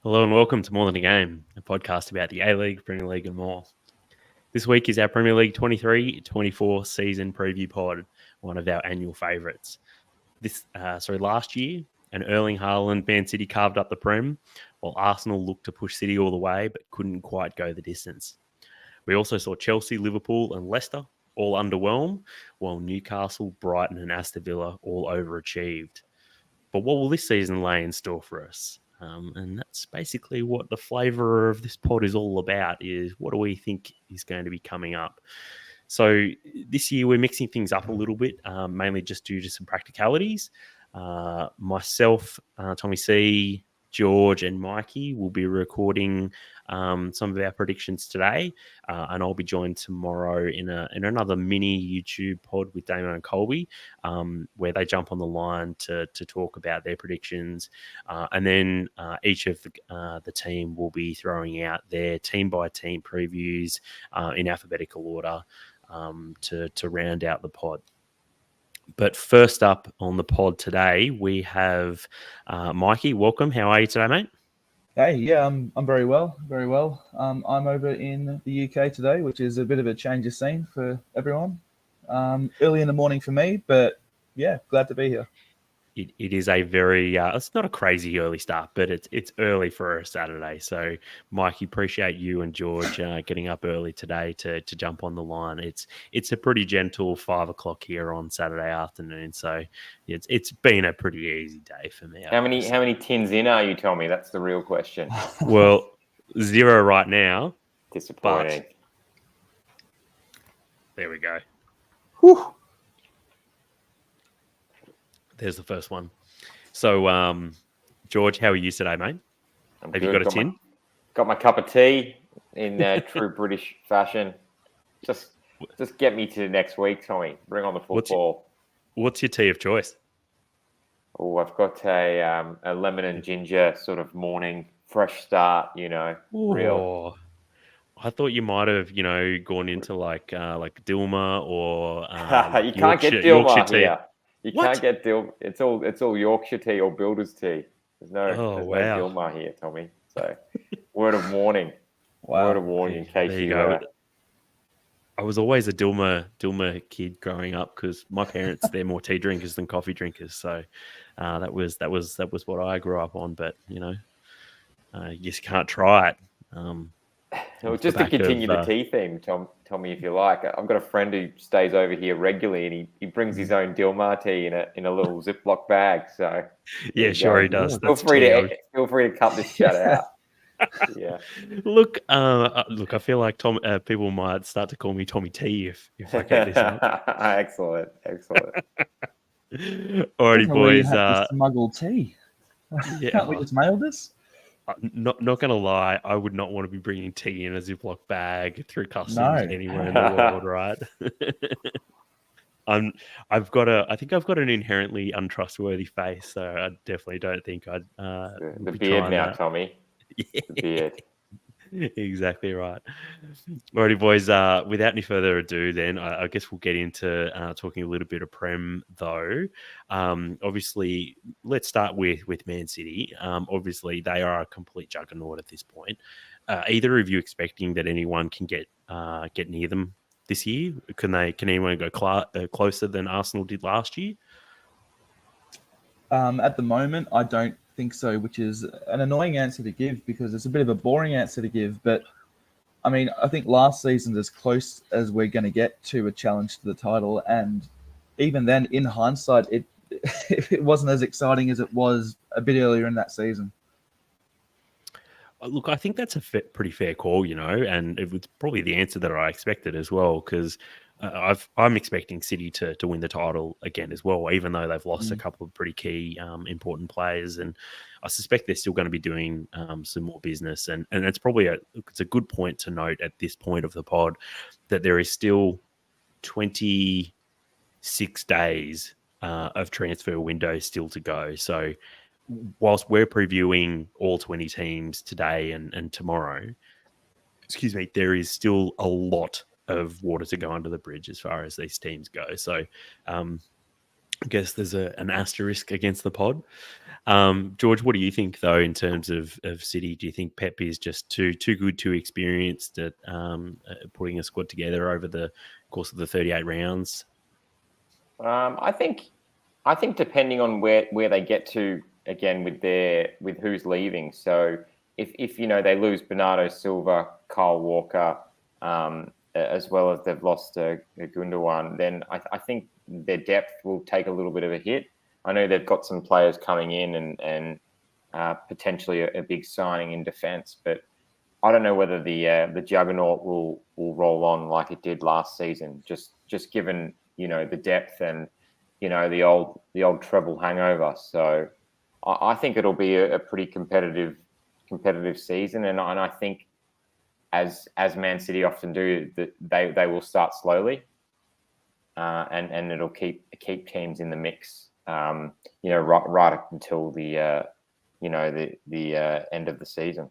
Hello and welcome to More Than a Game, a podcast about the A-League, Premier League and more. This week is our Premier League 23-24 season preview pod, one of our annual favourites. Last year, an Erling Haaland Man City carved up the Prem, while Arsenal looked to push City all the way but couldn't quite go the distance. We also saw Chelsea, Liverpool and Leicester all underwhelm, while Newcastle, Brighton and Aston Villa all overachieved. But what will this season lay in store for us? And that's basically what the flavour of this pod is all about, is what do we think is going to be coming up. So this year we're mixing things up a little bit, mainly just due to some practicalities. Myself, Tommie C, George and Mikey will be recording some of our predictions today, and I'll be joined tomorrow in another mini YouTube pod with Damo and Colby, where they jump on the line to talk about their predictions, and then each of the team will be throwing out their team by team previews in alphabetical order to round out the pod. But first up on the pod today, we have Mikey. Welcome. How are you today, mate? Hey, yeah, I'm very well, very well. I'm over in the UK today, which is a bit of a change of scene for everyone. Early in the morning for me, but yeah, glad to be here. It is a very it's not a crazy early start, but it's early for a Saturday. So, Mikey, appreciate you and George getting up early today to jump on the line. It's a pretty gentle 5 o'clock here on Saturday afternoon. So it's been a pretty easy day for me. How many tins in are you, Tommie? That's the real question. Well, 0 right now. Disappointing. There we go. Whew. There's the first one. So, George, how are you today, mate? Have you got a tin? Got my cup of tea in true British fashion. Just get me to next week, Tommie. Bring on the football. What's your tea of choice? Oh, I've got a lemon and ginger sort of morning fresh start. Real. I thought you might have, gone into like Dilma or you can't get Dilma tea. Here. You can't get Dilma. It's all Yorkshire tea or Builder's tea. There's no Dilma here, Tommie. So, word of warning. Wow. Word of warning in case you go. I was always a Dilma kid growing up because my parents, they're more tea drinkers than coffee drinkers. So that was what I grew up on. But you just can't try it. Well, just to continue the tea theme, Tommie, if you like, I've got a friend who stays over here regularly, and he brings his own Dilmar tea in a little Ziploc bag. So yeah, sure he does. Feel free to cut this chat out. Yeah. Look, I feel like people might start to call me Tommie T if I get this up. Excellent. Alrighty, boys. Smuggle tea. Yeah, can't we just mail this? Not going to lie, I would not want to be bringing tea in a Ziploc bag through customs anywhere in the world, right? I think I've got an inherently untrustworthy face, so I definitely don't think I'd. The beard now, Tommie. Yeah. The beard. Exactly right. Alrighty, boys. Without any further ado, then I guess we'll get into talking a little bit of Prem, though. Obviously, let's start with Man City. Obviously, they are a complete juggernaut at this point. Either of you expecting that anyone can get near them this year? Can anyone go closer than Arsenal did last year? At the moment, I don't think so, which is an annoying answer to give because it's a bit of a boring answer to give. But I mean, I think last season's as close as we're going to get to a challenge to the title, and even then, in hindsight, it wasn't as exciting as it was a bit earlier in that season. Look, I think that's a pretty fair call, and it was probably the answer that I expected as well, because I'm expecting City to win the title again as well, even though they've lost a couple of pretty key important players, and I suspect they're still going to be doing some more business, and it's probably it's a good point to note at this point of the pod that there is still 26 days of transfer window still to go. So whilst we're previewing all 20 teams today and tomorrow, there is still a lot of water to go under the bridge as far as these teams go. So I guess there's an asterisk against the pod. George, what do you think though in terms of City? Do you think Pep is just too good, too experienced at putting a squad together over the course of the 38 rounds? I think depending on where they get to again with who's leaving. So if they lose Bernardo Silva, Kyle Walker, as well as they've lost Gundogan, then I think their depth will take a little bit of a hit. I know they've got some players coming in and potentially a big signing in defence, but I don't know whether the juggernaut will roll on like it did last season. Just given the depth and the old treble hangover. So I think it'll be a pretty competitive season, and I think as Man City often do, that they will start slowly, and it'll keep teams in the mix. Right up until the end of the season.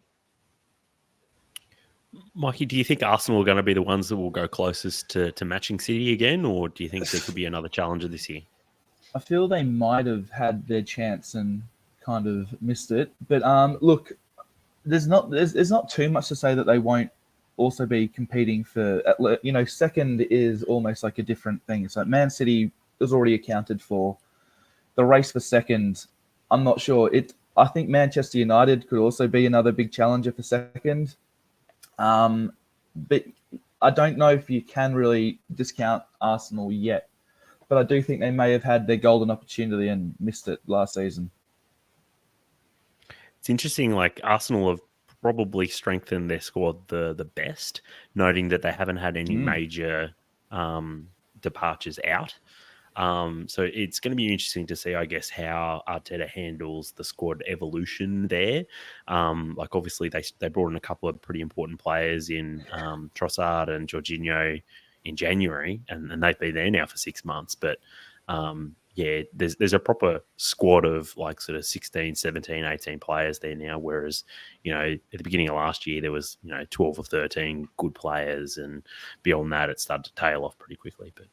Mikey, do you think Arsenal are going to be the ones that will go closest to matching City again, or do you think there could be another challenger this year? I feel they might have had their chance and kind of missed it. But look, there's not too much to say that they won't also be competing for. Second is almost like a different thing. So Man City is already accounted for. The race for second, I'm not sure. I think Manchester United could also be another big challenger for second. But I don't know if you can really discount Arsenal yet. But I do think they may have had their golden opportunity and missed it last season. It's interesting, like Arsenal have probably strengthened their squad the best, noting that they haven't had any major departures out. So it's going to be interesting to see, I guess, how Arteta handles the squad evolution there. Like obviously they brought in a couple of pretty important players in Trossard and Jorginho in January, and they've been there now for 6 months. But there's a proper squad of like sort of 16, 17, 18 players there now, whereas, at the beginning of last year, there was, 12 or 13 good players, and beyond that, it started to tail off pretty quickly. But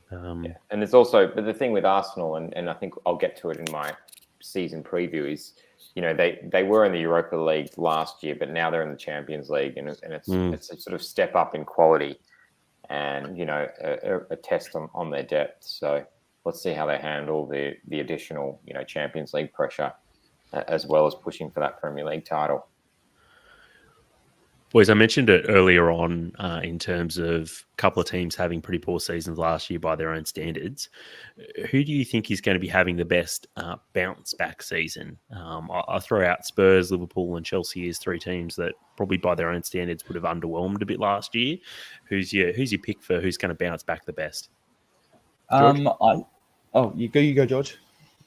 and there's also, but the thing with Arsenal, and I think I'll get to it in my season preview, is they were in the Europa League last year, but now they're in the Champions League, and it's a sort of step up in quality, and a test on their depth. So let's see how they handle the additional Champions League pressure, as well as pushing for that Premier League title. Boys, I mentioned it earlier on in terms of a couple of teams having pretty poor seasons last year by their own standards. Who do you think is going to be having the best bounce back season? I throw out Spurs, Liverpool and Chelsea as three teams that probably by their own standards would have underwhelmed a bit last year. Who's your pick for who's going to bounce back the best? George? You go, George.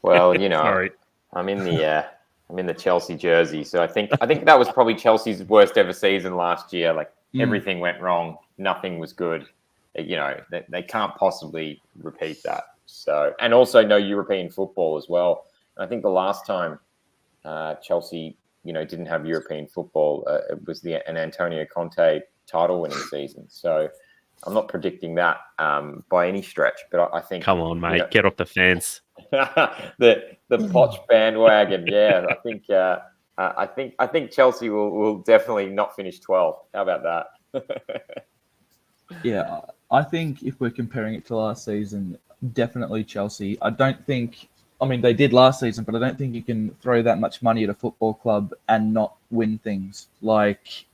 Well, Sorry. I'm in the Chelsea jersey, so I think that was probably Chelsea's worst ever season last year. Like everything went wrong, nothing was good. They can't possibly repeat that. So, and also no European football as well. I think the last time Chelsea, didn't have European football, it was an Antonio Conte title-winning season. So, I'm not predicting that by any stretch, but I think. Come on, mate, get off the fence. the Poch bandwagon, yeah. I think Chelsea will definitely not finish 12th. How about that? Yeah, I think if we're comparing it to last season, definitely Chelsea. They did last season, but I don't think you can throw that much money at a football club and not win things. Like,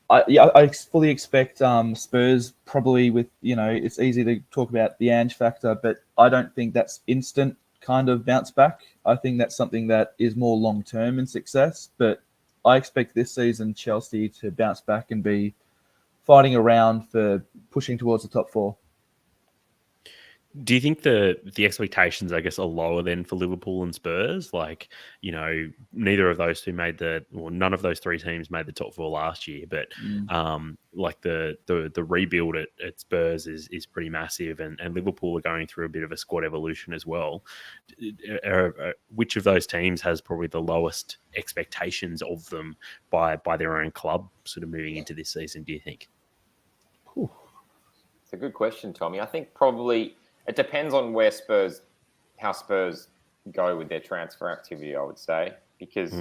I fully expect Spurs probably with, it's easy to talk about the Ange factor, but I don't think that's instant kind of bounce back. I think that's something that is more long-term in success, but I expect this season Chelsea to bounce back and be fighting around for pushing towards the top four. Do you think the expectations, I guess, are lower than for Liverpool and Spurs? Like, neither of those two none of those three teams made the top four last year. But like the rebuild at Spurs is pretty massive, and Liverpool are going through a bit of a squad evolution as well. Which of those teams has probably the lowest expectations of them by their own club, sort of moving into this season? Do you think? It's a good question, Tommie. I think probably it depends on how Spurs go with their transfer activity, I would say, because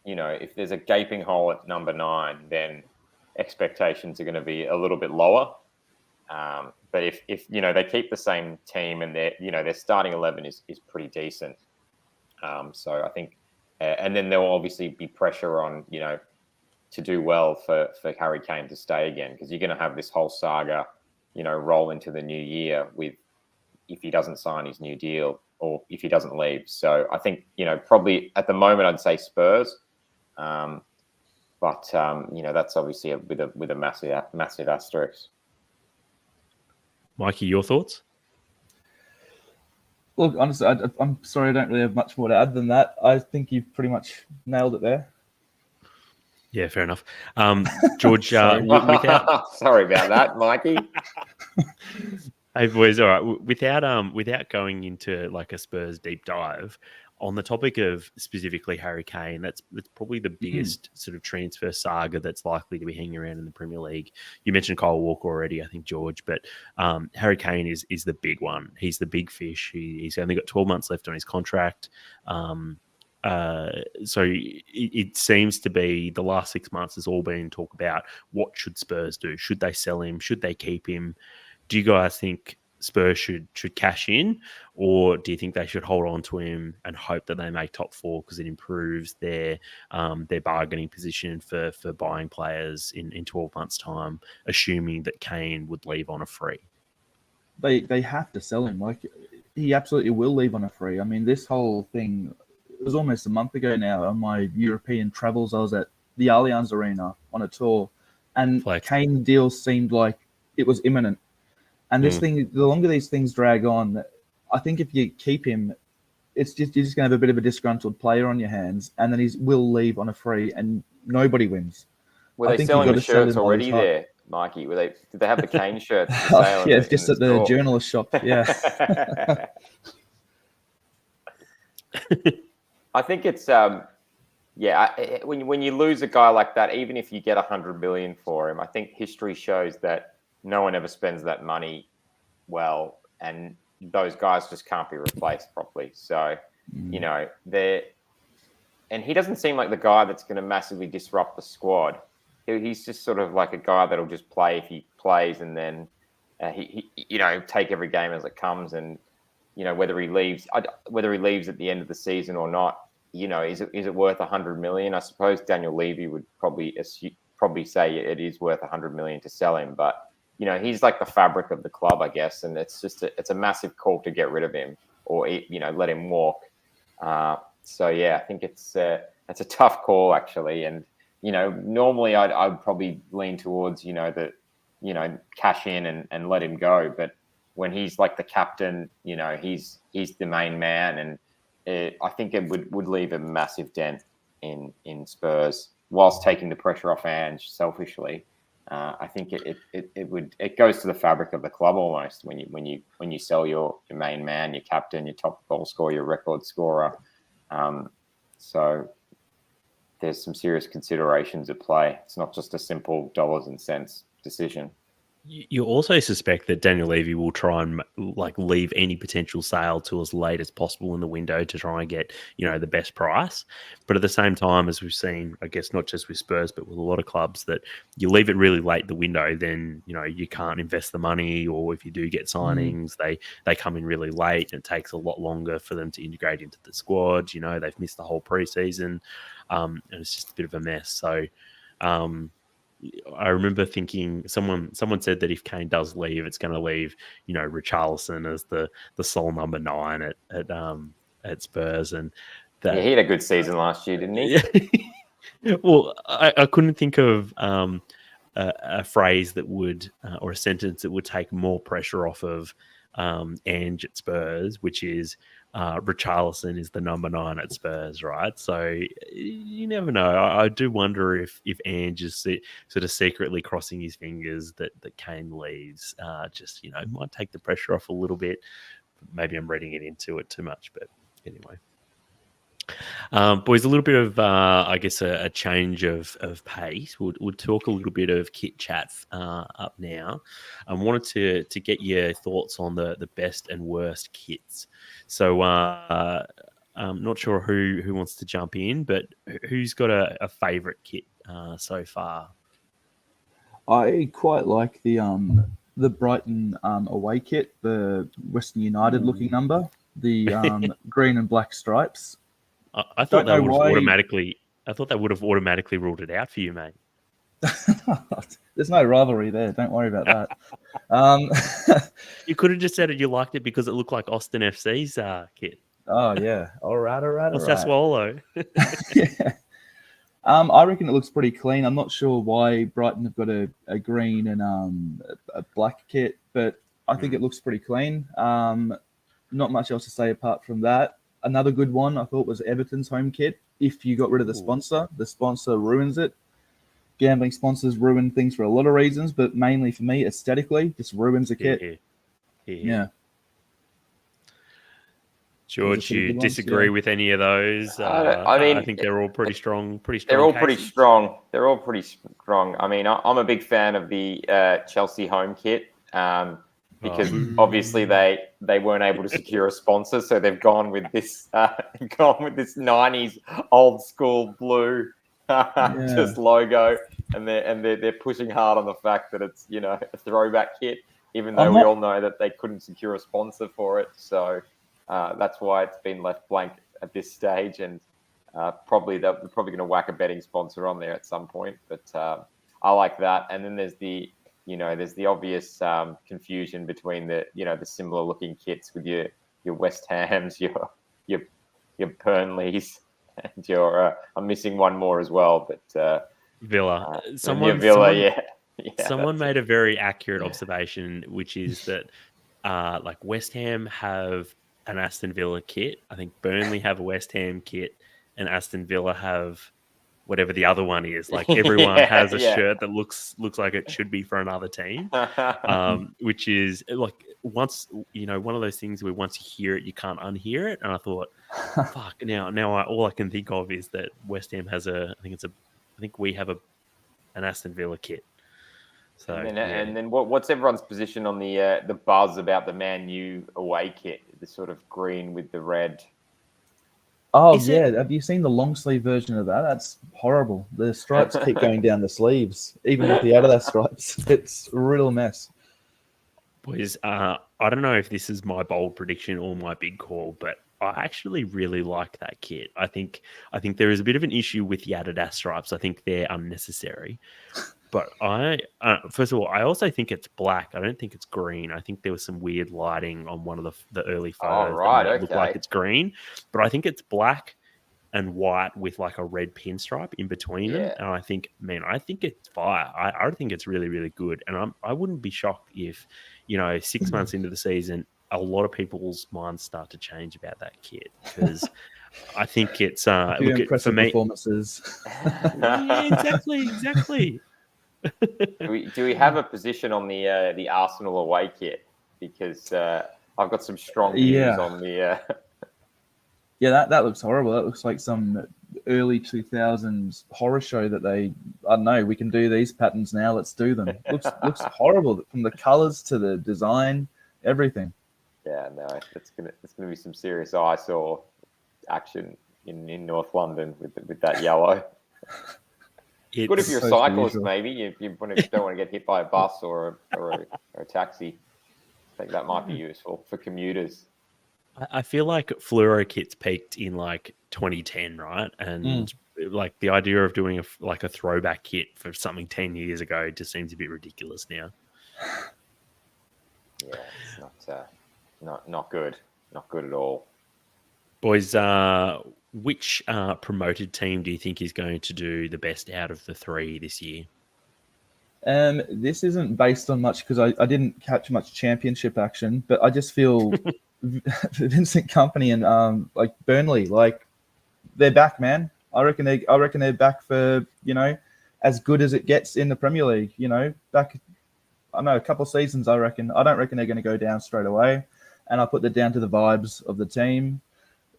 if there's a gaping hole at number 9, then expectations are going to be a little bit lower. But if they keep the same team and their starting 11 is pretty decent, so I think, and then there will obviously be pressure on to do well for Harry Kane to stay again, because you're going to have this whole saga, roll into the new year with if he doesn't sign his new deal or if he doesn't leave. So I think probably at the moment I'd say Spurs, but that's obviously with a massive asterisk. Mikey, your thoughts? Look, honestly, I'm sorry, I don't really have much more to add than that. I think you've pretty much nailed it there. Yeah, fair enough. George, sorry about that, Mikey. Hey boys, all right. Without going into like a Spurs deep dive, on the topic of specifically Harry Kane, that's probably the biggest sort of transfer saga that's likely to be hanging around in the Premier League. You mentioned Kyle Walker already, I think, George, but Harry Kane is the big one. He's the big fish. He's only got 12 months left on his contract. So it seems to be the last 6 months has all been talk about what should Spurs do? Should they sell him? Should they keep him? Do you guys think Spurs should cash in, or do you think they should hold on to him and hope that they make top 4 because it improves their bargaining position for buying players in 12 months' time, assuming that Kane would leave on a free? They have to sell him. Like, he absolutely will leave on a free. I mean, this whole thing, it was almost a month ago now on my European travels. I was at the Allianz Arena on a tour, and Kane deal seemed like it was imminent. And this thing, the longer these things drag on, I think if you keep him, you're just going to have a bit of a disgruntled player on your hands, and then he will leave on a free, and nobody wins. Were they selling the shirts already there, Mikey? Did they have the Kane shirts for sale? Yeah, just at the journalist shop. Yeah. I think it's when you lose a guy like that, even if you get $100 million for him, I think history shows that no one ever spends that money well, and those guys just can't be replaced properly. So, and he doesn't seem like the guy that's going to massively disrupt the squad. He's just sort of like a guy that'll just play if he plays, and then he take every game as it comes, and whether he leaves at the end of the season or not, is it worth $100 million? I suppose Daniel Levy would probably say it is worth $100 million to sell him, but he's like the fabric of the club, I guess, and it's just it's a massive call to get rid of him or let him walk. So yeah, I think it's a tough call actually, and normally I'd probably lean towards cash in and let him go, but when he's like the captain, he's the main man, and I think it would leave a massive dent in Spurs whilst taking the pressure off Ange selfishly. I think it goes to the fabric of the club almost when you sell your main man, your captain, your top goal scorer, your record scorer. So there's some serious considerations at play. It's not just a simple dollars and cents decision. You also suspect that Daniel Levy will try and leave any potential sale to as late as possible in the window to try and get the best price. But at the same time, as we've seen, I guess not just with Spurs but with a lot of clubs, that you leave it really late in the window, then you can't invest the money, or if you do get signings, they come in really late and it takes a lot longer for them to integrate into the squad. They've missed the whole preseason, and it's just a bit of a mess. So. I remember thinking someone said that if Kane does leave, it's going to leave Richarlison as the sole number 9 at Spurs, and that, he had a good season last year, didn't he? Well, I couldn't think of a phrase that would or a sentence that would take more pressure off of Ange at Spurs, which is Richarlison is the number 9 at Spurs, right? So you never know. I do wonder if Ange is sort of secretly crossing his fingers that Kane leaves. Just might take the pressure off a little bit. Maybe I'm reading it into it too much, but anyway. Boys, a little bit of, I guess, a change of pace. We'll talk a little bit of kit chat up now. I wanted to get your thoughts on the best and worst kits. So, I'm not sure who wants to jump in, but who's got a favourite kit so far? I quite like the Brighton away kit, the Western United looking number, the green and black stripes. I thought that would have automatically. I thought that would have automatically ruled it out for you, mate. There's no rivalry there. Don't worry about that. You could have just said you liked it because it looked like Austin FC's kit. Oh yeah, all right. Sassuolo. Yeah. I reckon it looks pretty clean. I'm not sure why Brighton have got a green and a black kit, but I think it looks pretty clean. Not much else to say apart from that. Another good one I thought was Everton's home kit. If you got rid of the sponsor ruins it. Gambling sponsors ruin things for a lot of reasons, but mainly for me, aesthetically, just ruins a kit. Yeah. George, you disagree with any of those? I mean, I think they're all pretty strong. They're all pretty strong. They're all pretty strong. I mean, I'm a big fan of the Chelsea home kit because obviously they weren't able to secure a sponsor, so they've gone with this 90s old school blue just logo, and they're pushing hard on the fact that it's a throwback kit, even though we all know that they couldn't secure a sponsor for it. So. That's why it's been left blank at this stage, and they're probably going to whack a betting sponsor on there at some point. But I like that. And then there's the obvious confusion between the similar looking kits with your West Hams, your Burnleys, and your I'm missing one more as well, but Villa. Someone made a very accurate observation, which is that like West Ham have an Aston Villa kit. I think Burnley have a West Ham kit, and Aston Villa have whatever the other one is. Like everyone has a shirt that looks like it should be for another team, which is like once one of those things where once you hear it, you can't unhear it. And I thought, fuck, now all I can think of is that West Ham has I think we have an Aston Villa kit. So, and then what's everyone's position on the buzz about the Man U away kit, the sort of green with the red? Oh, have you seen the long sleeve version of that? That's horrible. The stripes keep going down the sleeves, even with the Adidas stripes. It's a real mess. Boys, I don't know if this is my bold prediction or my big call, but I actually really like that kit. I think there is a bit of an issue with the Adidas stripes. I think they're unnecessary. But first of all, I also think it's black. I don't think it's green. I think there was some weird lighting on one of the early photos that look like it's green. But I think it's black and white with like a red pinstripe in between them. And I think it's fire. I think it's really, really good. And I wouldn't be shocked if, 6 months into the season, a lot of people's minds start to change about that kit because I think it's impressive for me. Performances. Exactly. Do we have a position on the Arsenal away kit? Because I've got some strong views on the. Yeah, that looks horrible. That looks like some early 2000s horror show that I don't know. We can do these patterns now. Let's do them. Looks horrible from the colors to the design, everything. Yeah, no, it's gonna be some serious eyesore action in North London with that yellow. It's good if you're a cyclist, maybe. You don't want to get hit by a bus or a taxi. I think that might be useful for commuters. I feel like fluoro kits peaked in like 2010, right? And like the idea of doing a throwback kit for something 10 years ago just seems a bit ridiculous now. Yeah, it's not good. Not good at all. Boys, which promoted team do you think is going to do the best out of the three this year? This isn't based on much because I didn't catch much championship action, but I just feel Vincent Kompany and like Burnley, like they're back, man. I reckon they're back for as good as it gets in the Premier League. Back, I don't know, a couple of seasons. I don't reckon they're going to go down straight away, and I put that down to the vibes of the team.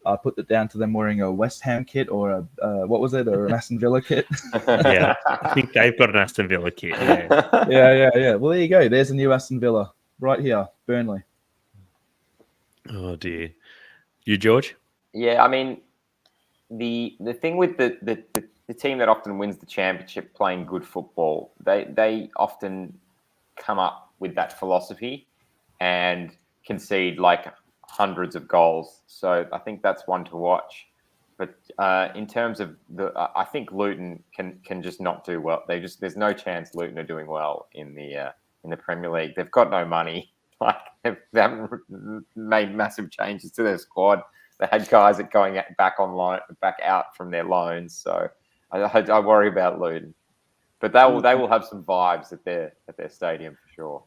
I put it down to them wearing a West Ham kit or or an Aston Villa kit. Yeah, I think they've got an Aston Villa kit. Yeah. Yeah. Well, there you go. There's a new Aston Villa right here, Burnley. Oh dear. You, George? Yeah, I mean, the thing with the team that often wins the championship playing good football, they often come up with that philosophy and concede like hundreds of goals. So I think that's one to watch. But in terms of I think Luton can just not do well. There's no chance Luton are doing well in the Premier League. They've got no money. Like they haven't made massive changes to their squad. They had guys that going back on loan, back out from their loans. So I worry about Luton, but they will have some vibes at their stadium for sure.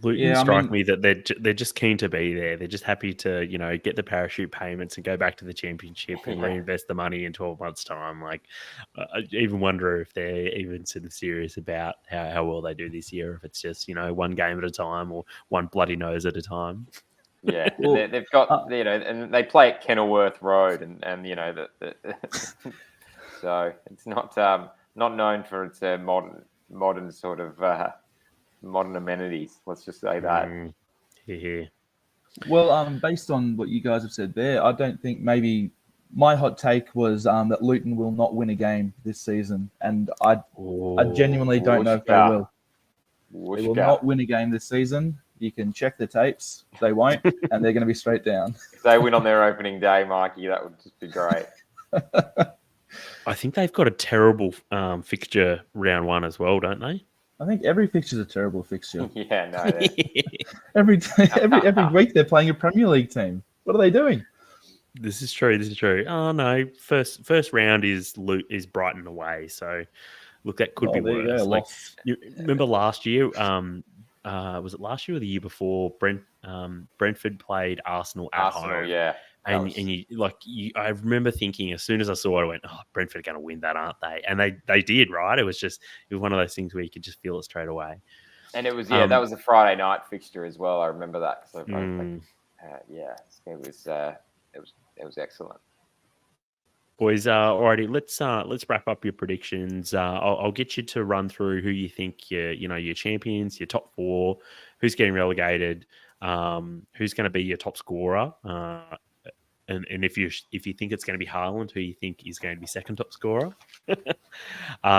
Luton strike me that they're just keen to be there. They're just happy to get the parachute payments and go back to the championship and reinvest the money in 12 months' time. Like, I even wonder if they're even sort of serious about how well they do this year. If it's just one game at a time or one bloody nose at a time. Yeah, well, they've got and they play at Kenilworth Road, and so it's not known for its modern sort of. Modern amenities. Let's just say that. Yeah. Well, based on what you guys have said there, I don't think maybe my hot take was that Luton will not win a game this season, and I genuinely don't know if they will. They will not win a game this season. You can check the tapes; they won't, and they're going to be straight down. If they win on their opening day, Mikey, that would just be great. I think they've got a terrible fixture round one as well, don't they? I think every fixture's a terrible fixture. Yeah, no. every week they're playing a Premier League team. What are they doing? This is true. Oh no, first round is Brighton away. So look, that could be worse. Like, you remember last year? Was it last year or the year before? Brentford played Arsenal at home. Yeah. And I remember thinking as soon as I saw it, I went, "Oh, Brentford are going to win that, aren't they?" And they did, right? It was one of those things where you could just feel it straight away. And it was that was a Friday night fixture as well. I remember that. So it was excellent. Boys, alrighty, let's wrap up your predictions. I'll get you to run through who you think your champions, your top four, who's getting relegated, who's going to be your top scorer. And if you think it's going to be Haaland, who you think is going to be second top scorer,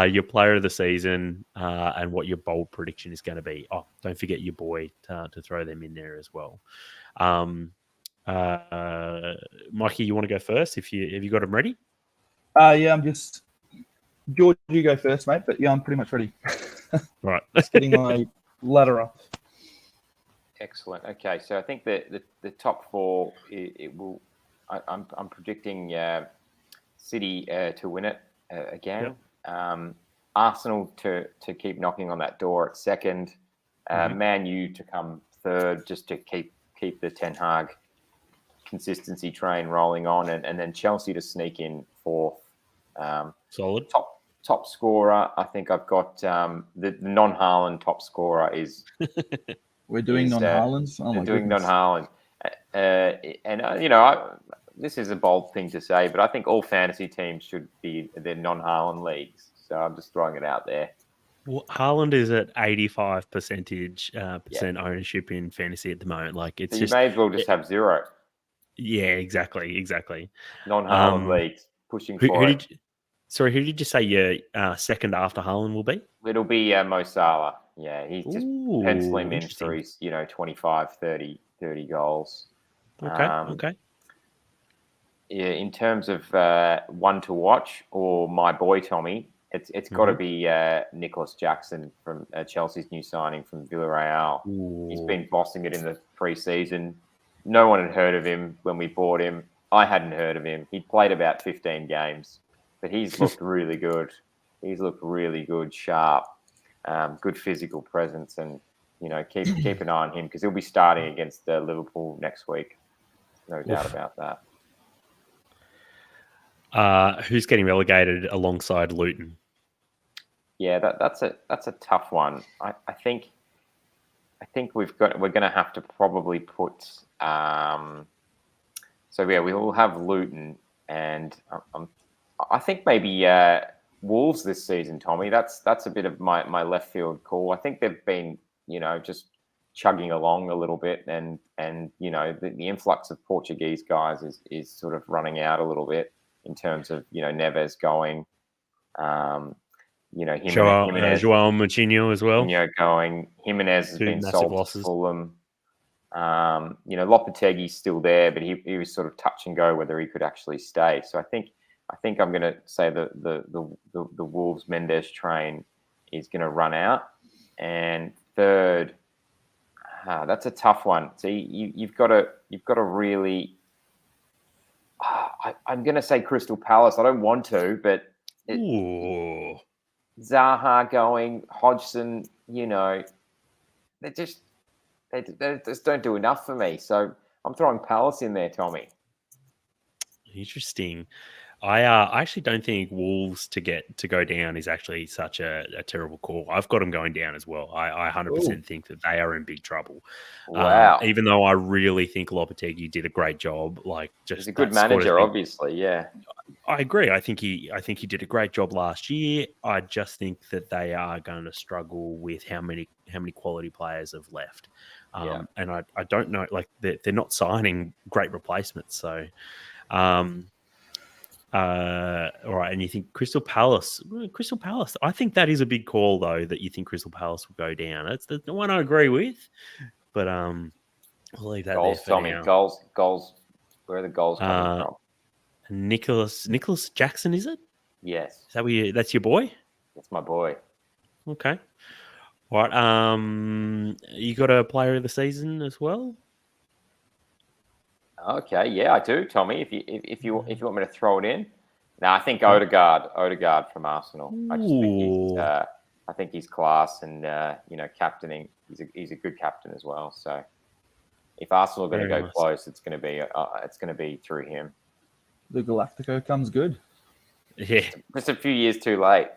your player of the season, and what your bold prediction is going to be. Oh, don't forget your boy to throw them in there as well. Mikey, you want to go first? Have you got them ready? Yeah, I'm just George. You go first, mate. But yeah, I'm pretty much ready. Right, just getting my ladder up. Excellent. Okay, so I think the top four it will. I'm predicting City to win it again. Yep. Arsenal to keep knocking on that door at second. Man U to come third, just to keep the Ten Hag consistency train rolling on, and then Chelsea to sneak in fourth. Solid. Top scorer. I think I've got the non-Haaland top scorer is. We're doing non-Haalands. We're doing non-Haaland, this is a bold thing to say, but I think all fantasy teams should be their non-Haaland leagues. So I'm just throwing it out there. Well, Haaland is at 85% ownership in fantasy at the moment. Like, it's you may as well just have zero. Yeah, exactly. Non-Haaland leagues pushing for it. Who did you say your second after Haaland will be? It'll be Mo Salah. Yeah, he's just penciling him in for his 25, 30 goals. Okay. Yeah, in terms of one to watch, or my boy Tommie, it's got to be Nicholas Jackson from Chelsea's new signing from Villarreal. Ooh. He's been bossing it in the pre-season. No one had heard of him when we bought him. I hadn't heard of him. He'd played about 15 games, but he's looked really good. He's looked really good, sharp, good physical presence, and keep an eye on him because he'll be starting against Liverpool next week. No doubt about that. Who's getting relegated alongside Luton? Yeah, that's a tough one. I think we're going to have to probably put So yeah, we will have Luton, and I think maybe Wolves this season, Tommy. That's a bit of my left field call. I think they've been, just chugging along a little bit, and the influx of Portuguese guys is sort of running out a little bit in terms of Neves going, Jimenez, Joao Moutinho as well. Going. Jimenez has Two been massive sold losses. to Fulham. Lopetegui's still there, but he was sort of touch and go whether he could actually stay. So I think I'm going to say the Wolves Mendes train is going to run out, and third, that's a tough one. So you've got to really. I'm going to say Crystal Palace. I don't want to, but Zaha going, Hodgson. They just don't do enough for me. So I'm throwing Palace in there, Tommy. Interesting. I actually don't think Wolves to go down is actually such a terrible call. I've got them going down as well. I 100% think that they are in big trouble. Wow. Even though I really think Lopetegui did a great job. He's a good manager, obviously. Yeah. I agree. I think he did a great job last year. I just think that they are going to struggle with how many quality players have left. And I don't know, they're not signing great replacements. So, all right, and you think Crystal Palace? I think that is a big call, though, that you think Crystal Palace will go down. That's the one I agree with, but I'll leave that goals, there for Tommy. now. Goals. Where are the goals coming from? Nicholas Jackson, is it? Yes. Is that that's your boy? That's my boy. Okay. All right. You got a player of the season as well? Okay, yeah, I do, Tommy. If you want me to throw it in, I think Odegaard from Arsenal. I just think he's class, and captaining. He's a good captain as well. So if Arsenal are going to go close, it's going to be through him. The Galactico comes good. Yeah, just a few years too late.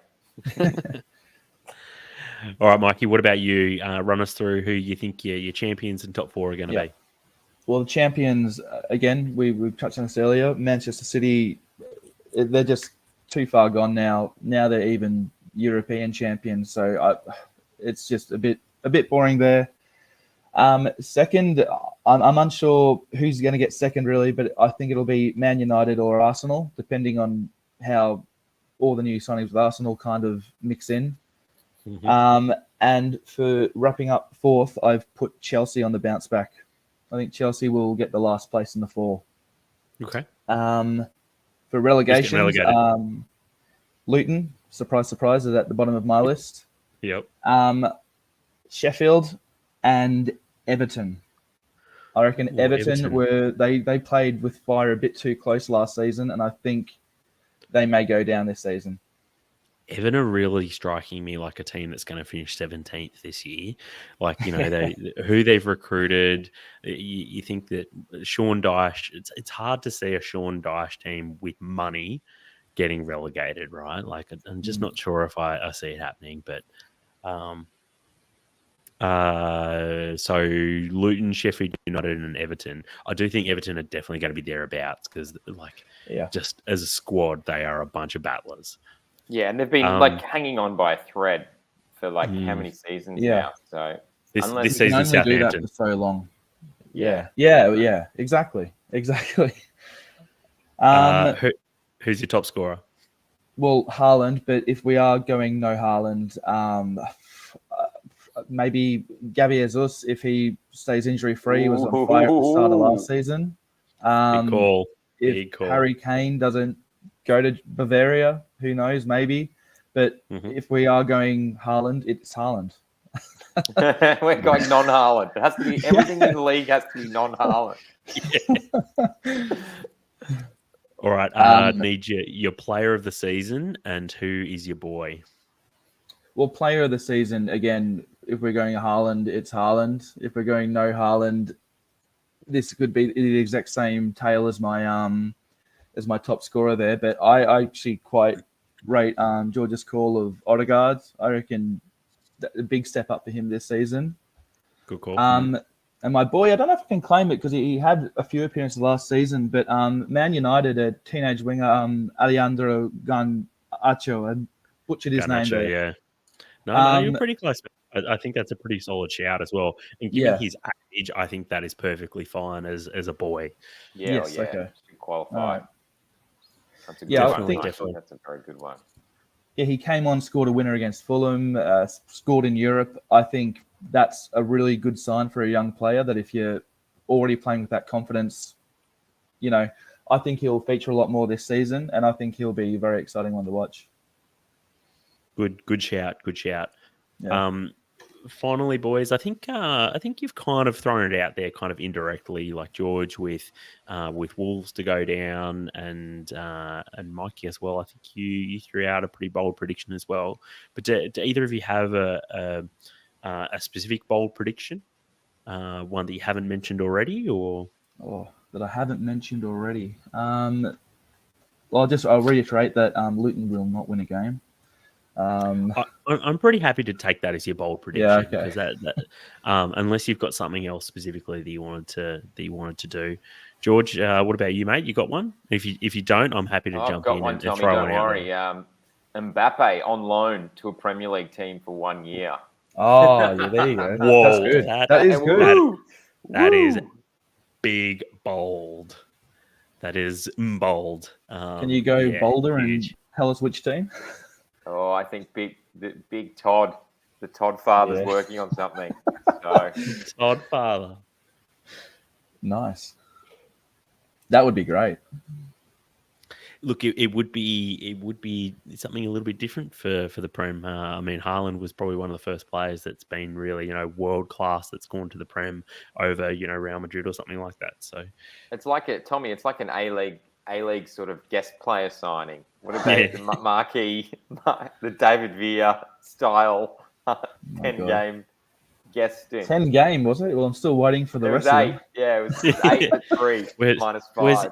All right, Mikey. What about you? Run us through who you think your champions and top four are going to be. Well, the champions, again, we've touched on this earlier. Manchester City, they're just too far gone now. Now they're even European champions, so it's just a bit boring there. Second, I'm unsure who's going to get second, really, but I think it'll be Man United or Arsenal, depending on how all the new signings with Arsenal kind of mix in. Mm-hmm. And for wrapping up fourth, I've put Chelsea on the bounce back. I think Chelsea will get the last place in the four. Okay. For relegation, Luton, surprise, surprise, is at the bottom of my list. Yep. Sheffield and Everton. I reckon Everton they played with fire a bit too close last season, and I think they may go down this season. Everton are really striking me like a team that's going to finish 17th this year. Who they've recruited. You think that Sean Dyche, it's hard to see a Sean Dyche team with money getting relegated, right? I'm just not sure if I see it happening, but so Luton, Sheffield United and Everton. I do think Everton are definitely going to be thereabouts because just as a squad, they are a bunch of battlers. Yeah, and they've been hanging on by a thread for how many seasons now. So this season, Southampton do that for so long. Yeah, exactly. Who's your top scorer? Well, Haaland, but if we are going no Haaland, maybe Gabby Jesus, if he stays injury free, was on fire at the start of last season. Big call. If Harry Kane doesn't go to Bavaria, who knows, maybe. But if we are going Haaland, it's Haaland. We're going non-Haaland. It has to be everything in the league has to be non-Haaland. All right. Need your player of the season, and who is your boy? Well, player of the season, again, if we're going Haaland, it's Haaland. If we're going no Haaland, this could be the exact same tale as my top scorer there. But I actually quite rate George's call of Odegaard. I reckon a big step up for him this season. Good call. And my boy, I don't know if I can claim it because he had a few appearances last season, but Man United, a teenage winger, Alejandro Garnacho, I butchered his name Garnacho, there. yeah. No, you're Um, pretty close. I think that's a pretty solid shout as well. And given Yeah. his age, I think that is perfectly fine as a boy. Yeah, Yes, yeah. okay. Should qualify. All right. That's a good Yeah, I one. think- I think that's a very good one. Yeah, he came on, scored a winner against Fulham, scored in Europe. I think that's a really good sign for a young player that if you're already playing with that confidence, you know, I think he'll feature a lot more this season, and I think he'll be a very exciting one to watch. Good shout. Yeah. Finally, boys, I think you've kind of thrown it out there, kind of indirectly, like George with Wolves to go down, and Mikey as well. I think you threw out a pretty bold prediction as well. But do either of you have a specific bold prediction, one that you haven't mentioned already, or? Oh, that I haven't mentioned already. Well, I'll reiterate that Luton will not win a game. I'm pretty happy to take that as your bold prediction, Yeah, okay. because that unless you've got something else specifically that you wanted to do. George, what about you, mate? You got one? If you don't, I'm happy to I've jump got in one, and Tommie. throw Don't one out worry. there. Mbappe on loan to a Premier League team for 1 year. Oh, yeah, there you go. Whoa, That's good. That is good. Woo! That is Woo! big bold. That is bold. Can you go bolder huge. and tell us which team? Oh, I think big Todd, the Todd father's Yeah. working on something. So Todd father. Nice. That would be great. Look, it would be something a little bit different for the Prem. I mean, Haaland was probably one of the first players that's been really, world class, that's gone to the Prem over, Real Madrid or something like that. So it's like Tommie. It's like an A-League sort of guest player signing. What about the marquee, the David Villa style 10-game guesting? 10 game, was it? Well, I'm still waiting for the It was rest of 8. them. Yeah, it was 8 to 3 minus 5.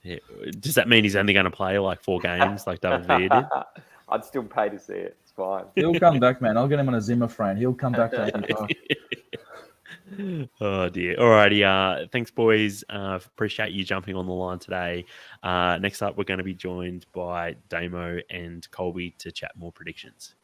Yeah, does that mean he's only going to play like 4 games like David Villa did? I'd still pay to see it. It's fine. He'll come back, man. I'll get him on a Zimmer frame. He'll come back to 85. Oh dear. Alrighty. Thanks, boys. Appreciate you jumping on the line today. Next up, we're going to be joined by Damo and Colby to chat more predictions.